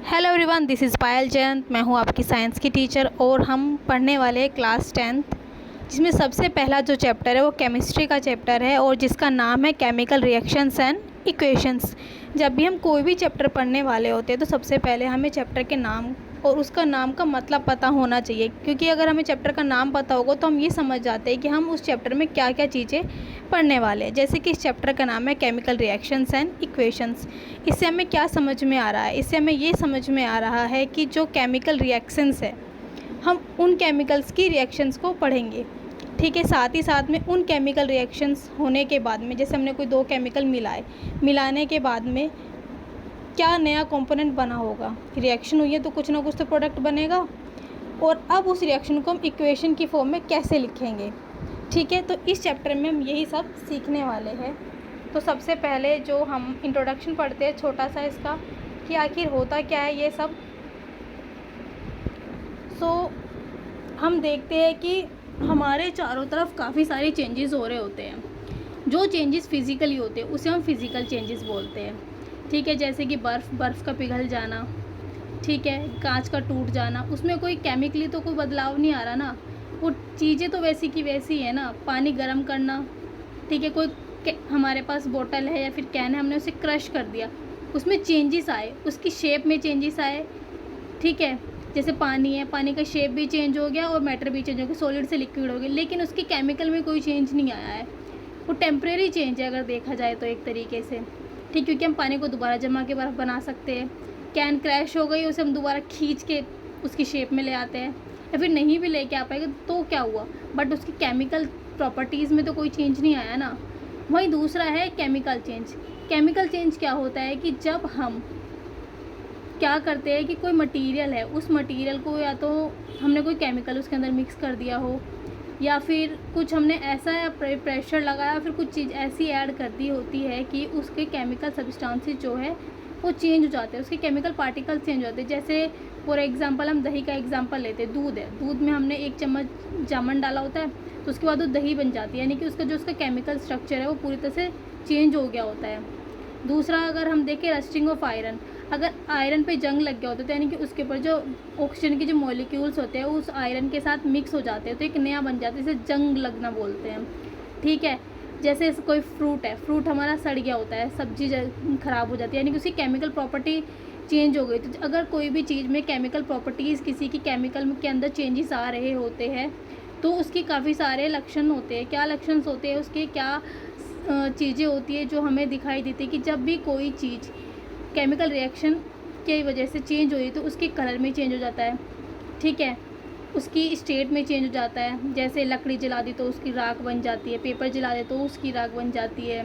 Hello everyone, this is पायल जयंत। मैं हूँ आपकी साइंस की टीचर और हम पढ़ने वाले हैं क्लास 10th, जिसमें सबसे पहला जो चैप्टर है वो केमिस्ट्री का चैप्टर है और जिसका नाम है केमिकल रिएक्शंस एंड इक्वेशंस। जब भी हम कोई भी चैप्टर पढ़ने वाले होते हैं तो सबसे पहले हमें चैप्टर के नाम और उसका नाम का मतलब पता होना चाहिए, क्योंकि अगर हमें चैप्टर का नाम पता होगा तो हम ये समझ जाते हैं कि हम उस चैप्टर में क्या क्या चीज़ें पढ़ने वाले हैं। जैसे कि इस चैप्टर का नाम है केमिकल रिएक्शंस एंड इक्वेशंस। इससे हमें क्या समझ में आ रहा है? इससे हमें ये समझ में आ रहा है कि जो केमिकल रिएक्शंस है, हम उन केमिकल्स की रिएक्शंस को पढ़ेंगे। ठीक है, साथ ही साथ में उन केमिकल रिएक्शंस होने के बाद में, जैसे हमने कोई दो केमिकल मिलाने के बाद में क्या नया कंपोनेंट बना होगा। रिएक्शन हुई है तो कुछ ना कुछ तो प्रोडक्ट बनेगा, और अब उस रिएक्शन को हम इक्वेशन की फॉर्म में कैसे लिखेंगे। ठीक है, तो इस चैप्टर में हम यही सब सीखने वाले हैं। तो सबसे पहले जो हम इंट्रोडक्शन पढ़ते हैं छोटा सा इसका, कि आखिर होता क्या है ये सब। हम देखते हैं कि हमारे चारों तरफ काफ़ी सारे चेंजेस हो रहे होते हैं। जो चेंजेस फिज़िकली होते हैं उसे हम फिज़िकल चेंजेस बोलते हैं। ठीक है, जैसे कि बर्फ़ का पिघल जाना, ठीक है, कांच का टूट जाना, उसमें कोई केमिकली तो कोई बदलाव नहीं आ रहा ना, वो चीज़ें तो वैसी की वैसी है ना। पानी गर्म करना, ठीक है, कोई हमारे पास बोतल है या फिर कैन है, हमने उसे क्रश कर दिया, उसमें चेंजेस आए, उसकी शेप में चेंजेस आए। ठीक है, जैसे पानी है, पानी का शेप भी चेंज हो गया और मैटर भी चेंज हो गया, सॉलिड से लिक्विड हो गया, लेकिन उसके केमिकल में कोई चेंज नहीं आया है। वो टेम्परेरी चेंज है अगर देखा जाए तो एक तरीके से। ठीक, क्योंकि हम पानी को दोबारा जमा के बर्फ़ बना सकते हैं। कैन क्रैश हो गई, उसे हम दोबारा खींच के उसकी शेप में ले आते हैं, या फिर नहीं भी लेके आ पाएगा तो क्या हुआ, बट उसकी केमिकल प्रॉपर्टीज़ में तो कोई चेंज नहीं आया ना। वहीं दूसरा है केमिकल चेंज। केमिकल चेंज क्या होता है कि जब हम क्या करते हैं कि कोई मटेरियल है, उस मटेरियल को या तो हमने कोई केमिकल उसके अंदर मिक्स कर दिया हो, या फिर कुछ हमने ऐसा प्रेशर लगाया, फिर कुछ चीज़ ऐसी ऐड कर दी होती है कि उसके केमिकल सब्सटेंसेस जो है वो चेंज हो जाते हैं, उसके केमिकल पार्टिकल्स चेंज हो जाते हैं। जैसे फॉर एग्जांपल हम दही का एग्जांपल लेते हैं। दूध है, दूध में हमने 1 चम्मच जामन डाला होता है, तो उसके बाद वो दही बन जाती है, यानी कि उसका केमिकल स्ट्रक्चर है वो पूरी तरह से चेंज हो गया होता है। दूसरा, अगर हम देखें रस्टिंग ऑफ आयरन, अगर आयरन पे जंग लग गया होता है तो यानी कि उसके ऊपर जो ऑक्सीजन के जो मॉलिक्यूल्स होते हैं उस आयरन के साथ मिक्स हो जाते हैं, तो एक नया बन जाता है, इसे जंग लगना बोलते हैं। ठीक है, जैसे कोई फ्रूट है, फ्रूट हमारा सड़ गया होता है, सब्जी ख़राब हो जाती है, यानी कि उसकी केमिकल प्रॉपर्टी चेंज हो गई। तो अगर कोई भी चीज़ में केमिकल प्रॉपर्टीज़, किसी की केमिकल के अंदर चेंजेस आ रहे होते हैं तो उसकी काफ़ी सारे लक्षण होते हैं। क्या लक्षण होते हैं उसके, क्या चीज़ें होती है जो हमें दिखाई देती है कि जब भी कोई चीज़ केमिकल रिएक्शन की वजह से चेंज हुई तो उसके कलर में चेंज हो जाता है। ठीक है, उसकी स्टेट में चेंज हो जाता है। जैसे लकड़ी जला दी तो उसकी राख बन जाती है, पेपर जला दे तो उसकी राख बन जाती है।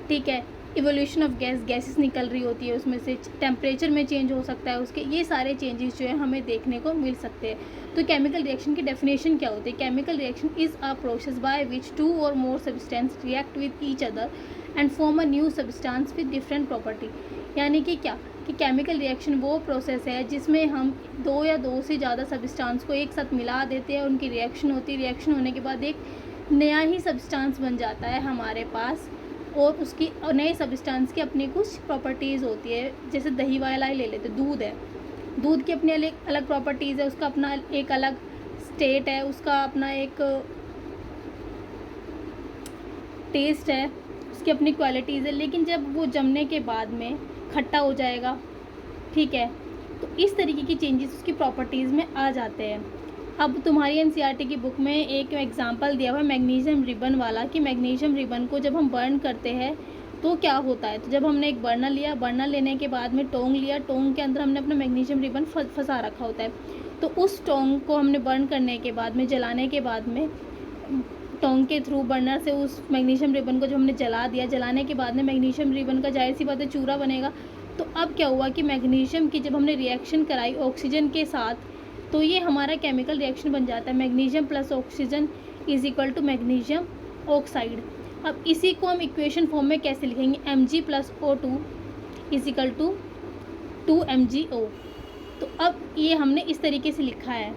ठीक है, इवोल्यूशन ऑफ गैसेस निकल रही होती है, उसमें से टेम्परेचर में चेंज हो सकता है उसके, ये सारे चेंजेस जो है हमें देखने को मिल सकते हैं। तो केमिकल रिएक्शन की डेफिनेशन क्या होती है? Chemical reaction is a process by which 2 और more substance react with each other and form a new substance with different property. यानी कि क्या कि केमिकल रिएक्शन वो प्रोसेस है जिसमें हम 2 या 2 से ज़्यादा सब्सटेंस को एक साथ मिला देते हैं, उनकी रिएक्शन होती है, रिएक्शन होने के बाद एक नया ही सब्सटेंस बन जाता है हमारे पास, और उसकी नए सब्सटेंस की अपनी कुछ प्रॉपर्टीज़ होती है। जैसे दही वाला ही ले लेते, दूध है, दूध की अपनी अलग प्रॉपर्टीज़ है, उसका अपना एक अलग स्टेट है, उसका अपना एक टेस्ट है, उसकी अपनी क्वालिटीज़ है, लेकिन जब वो जमने के बाद में खट्टा हो जाएगा, ठीक है, तो इस तरीके की चेंजेस उसकी प्रॉपर्टीज़ में आ जाते हैं। अब तुम्हारी एनसीईआरटी की बुक में एक एग्जांपल दिया हुआ है मैग्नीशियम रिबन वाला, कि मैग्नीशियम रिबन को जब हम बर्न करते हैं तो क्या होता है। तो जब हमने एक बर्नर लिया, बर्नर लेने के बाद में टोंग लिया, टोंग के अंदर हमने अपना मैग्नीशियम रिबन फंसा रखा होता है, तो उस टोंग को हमने बर्न करने के बाद में, जलाने के बाद में, टोंग के थ्रू बर्नर से उस मैग्नीशियम रिबन को जो हमने जला दिया, जलाने के बाद में मैग्नीशियम रिबन का जाहिर सी बात है चूरा बनेगा। तो अब क्या हुआ कि मैग्नीशियम की जब हमने रिएक्शन कराई ऑक्सीजन के साथ, तो ये हमारा केमिकल रिएक्शन बन जाता है, magnesium plus oxygen is equal to magnesium oxide. अब इसी को हम इक्वेशन फॉर्म में कैसे लिखेंगे? Mg plus O2 is equal to 2 MgO। तो अब ये हमने इस तरीके से लिखा है।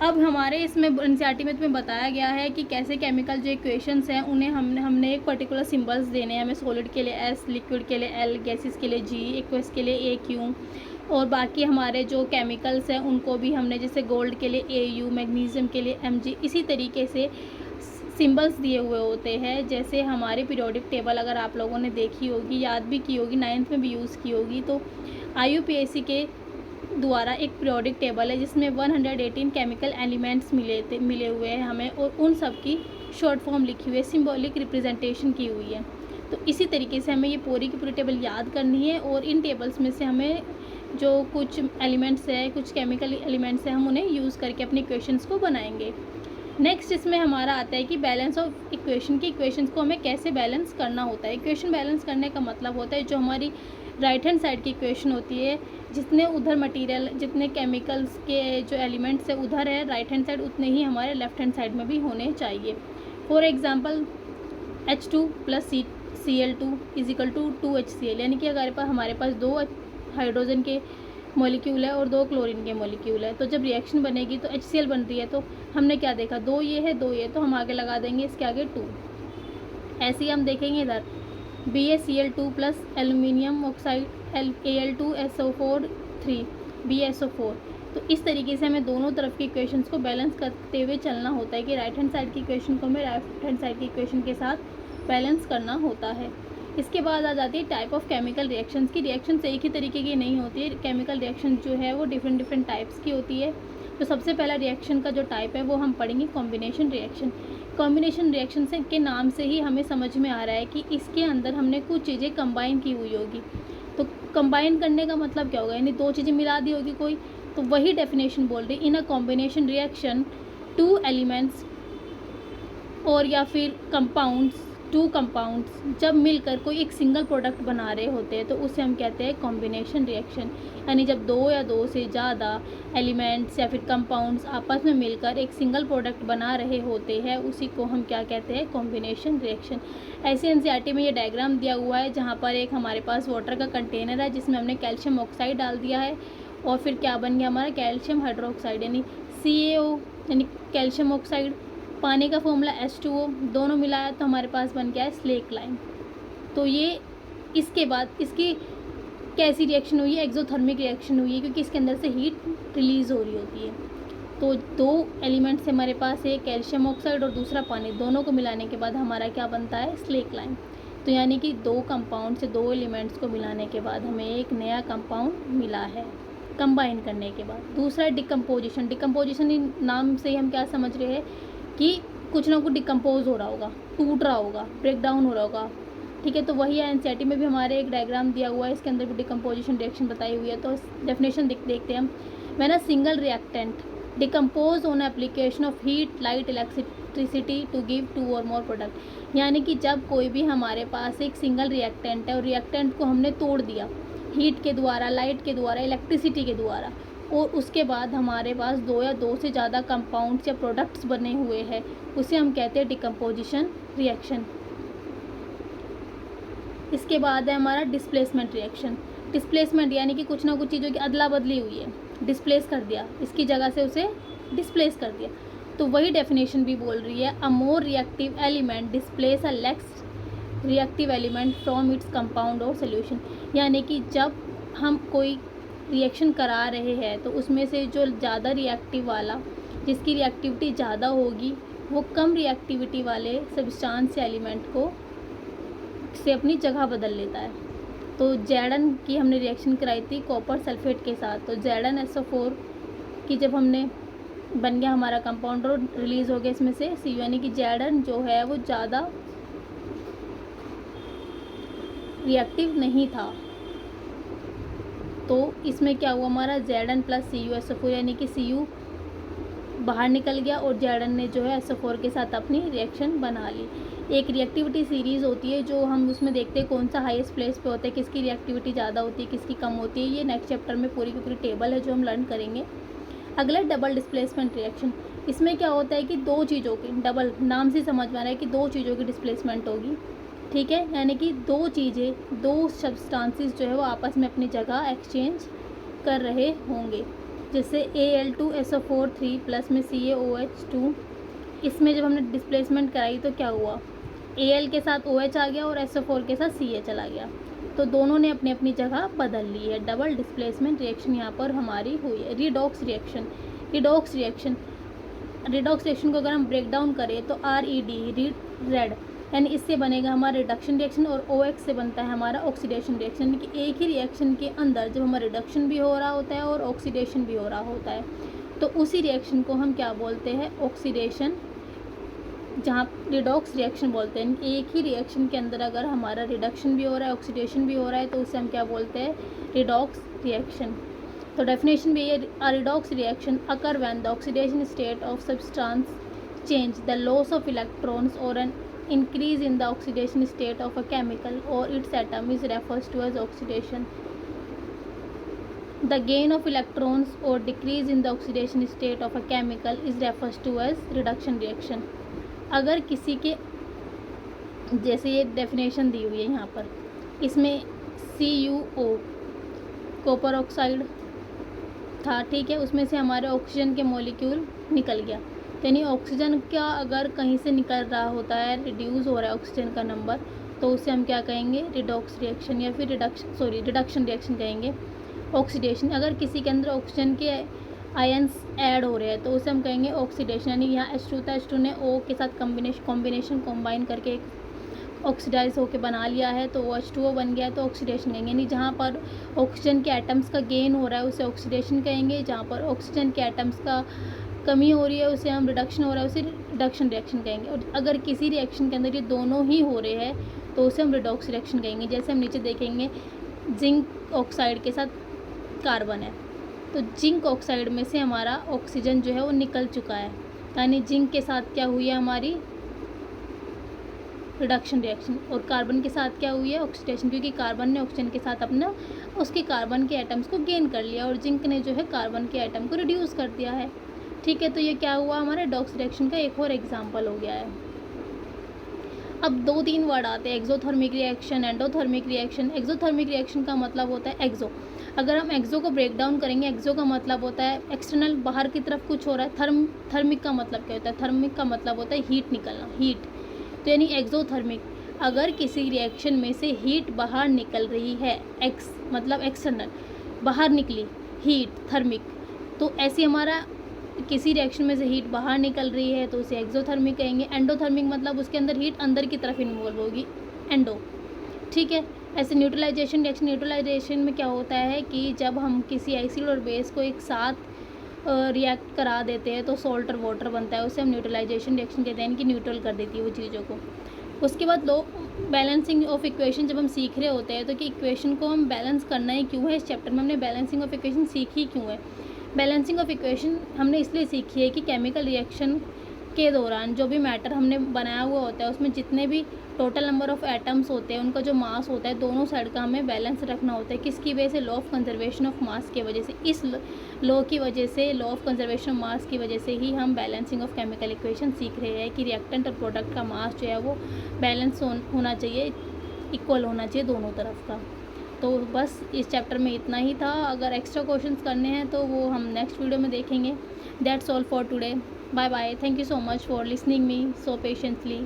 अब हमारे इसमें एनसीईआरटी में तुम्हें बताया गया है कि कैसे केमिकल जो इक्वेशंस हैं उन्हें हमने एक पर्टिकुलर सिंबल्स देने हैं हमें। सॉलिड के लिए एस, लिक्विड के लिए एल, गैसेस के लिए जी, एक्वस के लिए ए क्यू, और बाकी हमारे जो केमिकल्स हैं उनको भी हमने जैसे गोल्ड के लिए ए यू, मैग्नीशियम के लिए एम जी, इसी तरीके से सिंबल्स दिए हुए होते हैं। जैसे हमारे पीरियोडिक टेबल अगर आप लोगों ने देखी होगी, याद भी की होगी, 9th में भी यूज़ की होगी, तो IUPAC के द्वारा एक पीरियोडिक टेबल है जिसमें 118 केमिकल एलिमेंट्स मिले हुए हैं हमें, और उन सब की शॉर्ट फॉर्म लिखी हुई है, सिंबॉलिक रिप्रेजेंटेशन की हुई है। तो इसी तरीके से हमें ये पूरी की पूरी टेबल याद करनी है, और इन टेबल्स में से हमें जो कुछ एलिमेंट्स है, कुछ केमिकल एलिमेंट्स हैं, हम उन्हें यूज़ करके अपने इक्वेशंस को बनाएंगे। नेक्स्ट इसमें हमारा आता है कि बैलेंस ऑफ इक्वेशन की इक्वेशंस को हमें कैसे बैलेंस करना होता है। इक्वेशन बैलेंस करने का मतलब होता है जो हमारी राइट हैंड साइड की इक्वेशन होती है, जितने उधर मटेरियल, जितने केमिकल्स के जो एलिमेंट्स है उधर है राइट हैंड साइड, उतने ही हमारे लेफ्ट हैंड साइड में भी होने चाहिए। For example H2 + Cl2 = 2HCl, यानी कि अगर हमारे पास 2 हाइड्रोजन के मॉलिक्यूल है और 2 क्लोरीन के मॉलिक्यूल है, तो जब रिएक्शन बनेगी तो HCl बन रही है, तो हमने क्या देखा, 2 ये है 2 ये, तो हम आगे लगा देंगे इसके आगे 2। ऐसे ही हम देखेंगे इधर BaCl2 + aluminium oxide Al2SO4 3 BaSO4। तो इस तरीके से हमें दोनों तरफ की इक्वेशंस को बैलेंस करते हुए चलना होता है कि राइट हैंड साइड की इक्वेशन को हमें राइट हैंड साइड की इक्वेशन के साथ बैलेंस करना होता है। इसके बाद आ जाती है टाइप ऑफ केमिकल रिएक्शंस की। रिएक्शंस एक ही तरीके की नहीं होती है, केमिकल रिएक्शन जो है वो डिफरेंट टाइप्स की होती है। तो सबसे पहला रिएक्शन का जो टाइप है वो हम पढ़ेंगे कॉम्बिनेशन रिएक्शन। कॉम्बिनेशन रिएक्शन से के नाम से ही हमें समझ में आ रहा है कि इसके अंदर हमने कुछ चीज़ें कंबाइन की हुई होगी। तो कंबाइन करने का मतलब क्या होगा, यानी 2 चीज़ें मिला दी होगी कोई, तो वही डेफिनेशन बोल रही, इन अ कॉम्बिनेशन रिएक्शन 2 एलिमेंट्स और या फिर कंपाउंड्स, 2 कंपाउंड्स जब मिलकर कोई एक सिंगल प्रोडक्ट बना रहे होते हैं तो उसे हम कहते हैं कॉम्बिनेशन रिएक्शन। यानी जब 2 या 2 से ज़्यादा एलिमेंट्स या फिर कंपाउंड्स आपस में मिलकर एक सिंगल प्रोडक्ट बना रहे होते हैं, उसी को हम क्या कहते हैं, कॉम्बिनेशन रिएक्शन। ऐसे एनसीईआरटी में ये डायग्राम दिया हुआ है जहाँ पर एक हमारे पास वाटर का कंटेनर है जिसमें हमने कैल्शियम ऑक्साइड डाल दिया है, और फिर क्या बन गया हमारा कैल्शियम हाइड्रोक्साइड, यानी CaO, यानी कैल्शियम ऑक्साइड। पानी का फॉर्मूला H2O, दोनों मिलाया तो हमारे पास बन गया है स्लेक लाइम। तो ये इसके बाद इसकी कैसी रिएक्शन हुई है, एक्सोथर्मिक रिएक्शन हुई है, क्योंकि इसके अंदर से हीट रिलीज़ हो रही होती है। तो 2 एलिमेंट्स हमारे पास है, कैल्शियम ऑक्साइड और दूसरा पानी, दोनों को मिलाने के बाद हमारा क्या बनता है, स्लेक लाइम। तो यानी कि 2 कंपाउंड से 2 एलिमेंट्स को मिलाने के बाद हमें एक नया कंपाउंड मिला है कंबाइन करने के बाद। दूसरा डिकम्पोजिशन। डिकम्पोजिशन नाम से ही हम क्या समझ रहे हैं कि कुछ ना कुछ डिकम्पोज हो रहा होगा, टूट रहा होगा, ब्रेक डाउन हो रहा होगा, ठीक है। तो वही है, एनसीईआरटी में भी हमारे एक डायग्राम दिया हुआ है, इसके अंदर भी डिकम्पोजिशन रिएक्शन बताई हुई है। तो डेफिनेशन देखते हैं हम। When a single reactant decompose on application of heat, light, electricity to give 2 और मोर प्रोडक्ट। यानी कि जब कोई भी हमारे पास एक सिंगल रिएक्टेंट है और रिएक्टेंट को हमने तोड़ दिया हीट के द्वारा, लाइट के द्वारा, इलेक्ट्रिसिटी के द्वारा, और उसके बाद हमारे पास 2 या 2 से ज़्यादा कंपाउंड्स या प्रोडक्ट्स बने हुए हैं, उसे हम कहते हैं डिकम्पोजिशन रिएक्शन। इसके बाद है हमारा डिस्प्लेसमेंट रिएक्शन। डिस्प्लेसमेंट यानी कि कुछ ना कुछ चीज़ों की अदला बदली हुई है, डिस्प्लेस कर दिया, इसकी जगह से उसे डिस्प्लेस कर दिया। तो वही डेफिनेशन भी बोल रही है, a more reactive element displace a less reactive element from its compound or solution. यानी कि जब हम कोई रिएक्शन करा रहे हैं तो उसमें से जो ज़्यादा रिएक्टिव वाला, जिसकी रिएक्टिविटी ज़्यादा होगी, वो कम रिएक्टिविटी वाले सब्सटेंस या एलिमेंट को से अपनी जगह बदल लेता है। तो Zn की हमने रिएक्शन कराई थी कॉपर सल्फेट के साथ, तो ZnSO4 की जब हमने बन गया हमारा कंपाउंड और रिलीज़ हो गया इसमें से Cu, यानी कि Zn जो है वो ज़्यादा रिएक्टिव नहीं था। तो इसमें क्या हुआ, हमारा Zn + CuSO4, यानी कि Cu बाहर निकल गया और Zn ने जो है SO4 के साथ अपनी रिएक्शन बना ली। एक रिएक्टिविटी सीरीज़ होती है जो हम उसमें देखते हैं कौन सा हाईएस्ट प्लेस पे होता है, किसकी रिएक्टिविटी ज़्यादा होती है, किसकी कम होती है। ये नेक्स्ट चैप्टर में पूरी की पूरी टेबल है जो हम लर्न करेंगे। अगला डबल डिस्प्लेसमेंट रिएक्शन। इसमें क्या होता है कि 2 चीज़ों की, डबल नाम से समझ में आ रहा है कि 2 चीज़ों की डिस्प्लेसमेंट होगी, ठीक है। यानी कि 2 चीज़ें, 2 सब्सटेंसेस जो है वो आपस में अपनी जगह एक्सचेंज कर रहे होंगे। जैसे Al2SO4 3 प्लस में CaOH2, इसमें जब हमने डिस्प्लेसमेंट कराई तो क्या हुआ, Al के साथ OH आ गया और SO4 के साथ Ca चला गया, तो दोनों ने अपनी अपनी जगह बदल ली है। डबल डिस्प्लेसमेंट रिएक्शन यहाँ पर हमारी हुई है। Redox reaction, redox reaction, redox reaction को अगर हम ब्रेक डाउन करें तो RED, रेड, यानी इससे बनेगा हमारा रिडक्शन रिएक्शन, और OX से बनता है हमारा ऑक्सीडेशन रिएक्शन, यानी कि एक ही रिएक्शन के अंदर जब हमारा रिडक्शन भी हो रहा होता है और ऑक्सीडेशन भी हो रहा होता है, तो उसी रिएक्शन को हम क्या बोलते हैं, ऑक्सीडेशन, जहाँ रिडॉक्स रिएक्शन बोलते हैं। एक ही रिएक्शन के अंदर अगर हमारा रिडक्शन भी हो रहा है, ऑक्सीडेशन भी हो रहा है, तो उसे हम क्या बोलते हैं, रिडॉक्स रिएक्शन। तो डेफिनेशन भी ये, a redox reaction occur when the oxidation state of substance change, the loss of electrons or an increase in the oxidation state of a chemical or its atom is refers to as oxidation. The gain of electrons or decrease in the oxidation state of a chemical is refers to as reduction reaction. अगर किसी के, जैसे ये definition दी हुई है यहाँ पर, इसमें CuO कॉपर ऑक्साइड था, ठीक है, उसमें से हमारे ऑक्सीजन के मॉलिक्यूल निकल गया, यानी ऑक्सीजन का अगर कहीं से निकल रहा होता है, रिड्यूस हो रहा है ऑक्सीजन का नंबर, तो उसे हम क्या कहेंगे, रिडॉक्स रिएक्शन या फिर रिडक्शन रिएक्शन कहेंगे। ऑक्सीडेशन, अगर किसी के अंदर ऑक्सीजन के आयंस ऐड हो रहे हैं तो उसे हम कहेंगे ऑक्सीडेशन, यानी यहाँ H2 था, H2 ने O के साथ कॉम्बिनेशन कंबाइन करके एक ऑक्सीडाइज होकर बना लिया है, तो OH2O बन गया है, तो ऑक्सीडेशन कहेंगे। यानी जहाँ पर ऑक्सीजन के एटम्स का गेन हो रहा है उसे ऑक्सीडेशन कहेंगे, जहाँ पर ऑक्सीजन के एटम्स का कमी हो रही है उसे हम रिडक्शन हो रहा है उसे रिडक्शन रिएक्शन कहेंगे। और अगर किसी रिएक्शन के अंदर ये दोनों ही हो रहे हैं तो उसे हम रिडॉक्स रिएक्शन कहेंगे। जैसे हम नीचे देखेंगे, जिंक ऑक्साइड के साथ कार्बन है, तो जिंक ऑक्साइड में से हमारा ऑक्सीजन जो है वो निकल चुका है, यानी जिंक के साथ क्या हुई है हमारी, रिडक्शन रिएक्शन, और कार्बन के साथ क्या हुई है, ऑक्सीडेशन, क्योंकि कार्बन ने ऑक्सीजन के साथ अपना उसके कार्बन के एटम्स को गेन कर लिया और जिंक ने जो है कार्बन के एटम को रिड्यूस कर दिया है, ठीक है। तो ये क्या हुआ, हमारे रिडॉक्स रिएक्शन का एक और एग्जाम्पल हो गया है। अब 2-3 वर्ड आते हैं, exothermic reaction, endothermic reaction. Exothermic reaction का मतलब होता है एक्सो, अगर हम एक्सो को ब्रेक डाउन करेंगे, एक्सो का मतलब होता है एक्सटर्नल, बाहर की तरफ कुछ हो रहा है। थर्मिक का मतलब क्या होता है, थर्मिक का मतलब होता है हीट निकलना, हीट, तो यानी एक्सोथर्मिक, अगर किसी रिएक्शन में से हीट बाहर निकल रही है, एक्स मतलब एक्सटर्नल, बाहर निकली हीट, थर्मिक, तो ऐसे हमारा किसी रिएक्शन में से हीट बाहर निकल रही है तो उसे एक्सोथर्मिक कहेंगे। एंडोथर्मिक मतलब उसके अंदर हीट अंदर की तरफ इन्वॉल्व होगी, एंडो, ठीक है। ऐसे न्यूट्रलाइजेशन रिएक्शन, न्यूट्रलाइजेशन में क्या होता है कि जब हम किसी एसिड और बेस को एक साथ रिएक्ट करा देते हैं तो सॉल्ट और वाटर बनता है, उसे हम न्यूट्रलाइजेशन रिएक्शन कहते हैं, कि न्यूट्रल कर देती है वो चीज़ों को। उसके बाद लो बैलेंसिंग ऑफ इक्वेशन, जब हम सीख रहे होते हैं तो कि इक्वेशन को हम बैलेंस करना ही क्यों है, इस चैप्टर में हमने बैलेंसिंग ऑफ इक्वेशन सीखी क्यों है। बैलेंसिंग ऑफ इक्वेशन हमने इसलिए सीखी है कि केमिकल रिएक्शन के दौरान जो भी मैटर हमने बनाया हुआ होता है उसमें जितने भी टोटल नंबर ऑफ़ एटम्स होते हैं उनका जो मास होता है दोनों साइड का हमें बैलेंस रखना होता है। किसकी वजह से, law of conservation of mass की वजह से। इस लॉ की वजह से, law of conservation of mass की वजह से ही हम बैलेंसिंग ऑफ केमिकल इक्वेशन सीख रहे हैं कि रिएक्टेंट और प्रोडक्ट का मास जो है वो बैलेंस होना चाहिए, इक्वल होना चाहिए दोनों तरफ का। तो बस इस चैप्टर में इतना ही था। अगर एक्स्ट्रा क्वेश्चंस करने हैं तो वो हम नेक्स्ट वीडियो में देखेंगे। That's all for today. Bye bye. Thank you so much for listening me so patiently.